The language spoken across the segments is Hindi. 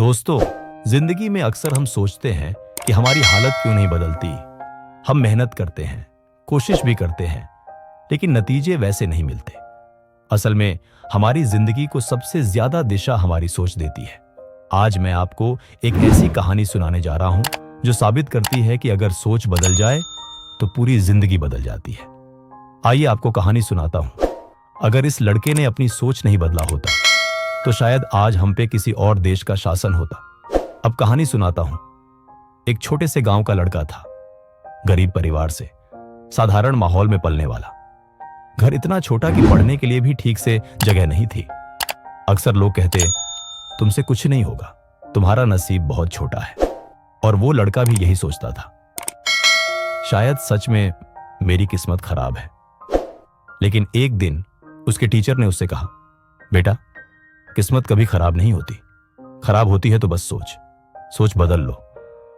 दोस्तों, जिंदगी में अक्सर हम सोचते हैं कि हमारी हालत क्यों नहीं बदलती। हम मेहनत करते हैं, कोशिश भी करते हैं, लेकिन नतीजे वैसे नहीं मिलते। असल में हमारी जिंदगी को सबसे ज्यादा दिशा हमारी सोच देती है। आज मैं आपको एक ऐसी कहानी सुनाने जा रहा हूं जो साबित करती है कि अगर सोच बदल जाए तो पूरी जिंदगी बदल जाती है। आइए आपको कहानी सुनाता हूं। अगर इस लड़के ने अपनी सोच नहीं बदला होता तो शायद आज हम पे किसी और देश का शासन होता। अब कहानी सुनाता हूं। एक छोटे से गांव का लड़का था, गरीब परिवार से, साधारण माहौल में पलने वाला। घर इतना छोटा कि पढ़ने के लिए भी ठीक से जगह नहीं थी। अक्सर लोग कहते, तुमसे कुछ नहीं होगा, तुम्हारा नसीब बहुत छोटा है। और वो लड़का भी यही सोचता था, शायद सच में मेरी किस्मत खराब है। लेकिन एक दिन उसके टीचर ने उससे कहा, बेटा, किस्मत कभी खराब नहीं होती। खराब होती है तो बस सोच बदल लो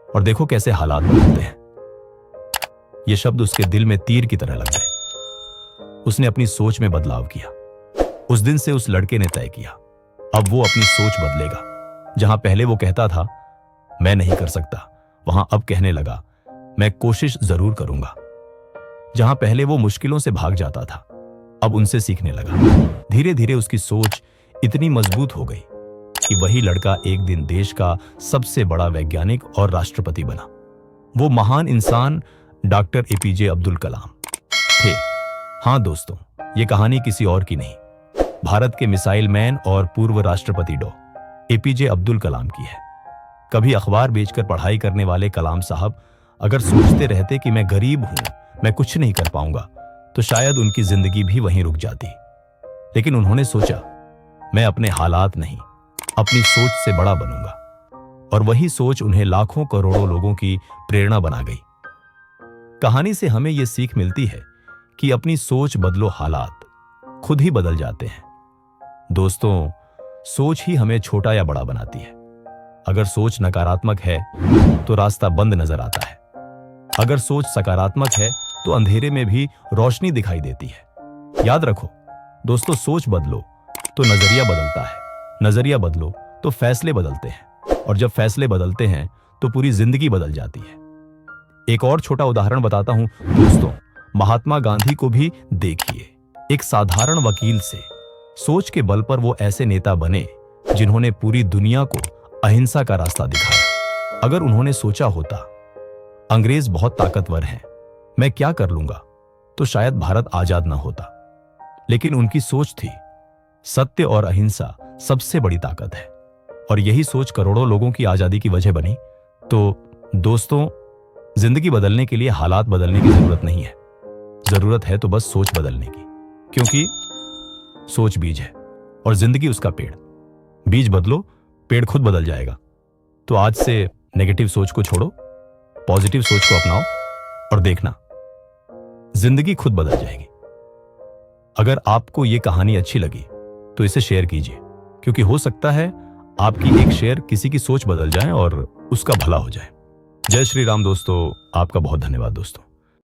और देखो कैसे हालात बदलते हैं। ये शब्द उसके दिल में तीर की तरह लग गए। उसने अपनी सोच में बदलाव किया। उस दिन से उस लड़के ने तय किया, अब वो अपनी सोच बदलेगा। जहां पहले वो कहता था मैं नहीं कर सकता, वहां अब कहने लगा मैं कोशिश जरूर करूंगा। जहां पहले वो मुश्किलों से भाग जाता था, अब उनसे सीखने लगा। धीरे धीरे उसकी सोच इतनी मजबूत हो गई कि वही लड़का एक दिन देश का सबसे बड़ा वैज्ञानिक और राष्ट्रपति बना। वो महान इंसान डॉक्टर एपीजे अब्दुल कलाम थे। हां दोस्तों, ये कहानी किसी और की नहीं, भारत के मिसाइल मैन और पूर्व राष्ट्रपति डॉ एपीजे अब्दुल कलाम की है। कभी अखबार बेचकर पढ़ाई करने वाले कलाम साहब अगर सोचते रहते कि मैं गरीब हूं, मैं कुछ नहीं कर पाऊंगा, तो शायद उनकी जिंदगी भी वहीं रुक जाती। लेकिन उन्होंने सोचा, मैं अपने हालात नहीं, अपनी सोच से बड़ा बनूंगा। और वही सोच उन्हें लाखों करोड़ों लोगों की प्रेरणा बना गई। कहानी से हमें यह सीख मिलती है कि अपनी सोच बदलो, हालात खुद ही बदल जाते हैं। दोस्तों, सोच ही हमें छोटा या बड़ा बनाती है। अगर सोच नकारात्मक है तो रास्ता बंद नजर आता है। अगर सोच सकारात्मक है तो अंधेरे में भी रोशनी दिखाई देती है। याद रखो दोस्तों, सोच बदलो तो नजरिया बदलता है, नजरिया बदलो तो फैसले बदलते हैं, और जब फैसले बदलते हैं तो पूरी जिंदगी बदल जाती है। एक और छोटा उदाहरण बताता हूं दोस्तों। महात्मा गांधी को भी देखिए, एक साधारण वकील से सोच के बल पर वो ऐसे नेता बने जिन्होंने पूरी दुनिया को अहिंसा का रास्ता दिखाया। अगर उन्होंने सोचा होता अंग्रेज बहुत ताकतवर हैं, मैं क्या कर लूंगा, तो शायद भारत आजाद ना होता। लेकिन उनकी सोच थी, सत्य और अहिंसा सबसे बड़ी ताकत है, और यही सोच करोड़ों लोगों की आजादी की वजह बनी। तो दोस्तों, जिंदगी बदलने के लिए हालात बदलने की जरूरत नहीं है, जरूरत है तो बस सोच बदलने की। क्योंकि सोच बीज है और जिंदगी उसका पेड़। बीज बदलो, पेड़ खुद बदल जाएगा। तो आज से नेगेटिव सोच को छोड़ो, पॉजिटिव सोच को अपनाओ और देखना जिंदगी खुद बदल जाएगी। अगर आपको यह कहानी अच्छी लगी तो इसे शेयर कीजिए, क्योंकि हो सकता है आपकी एक शेयर किसी की सोच बदल जाए और उसका भला हो जाए। जय श्री राम दोस्तों, आपका बहुत धन्यवाद दोस्तों।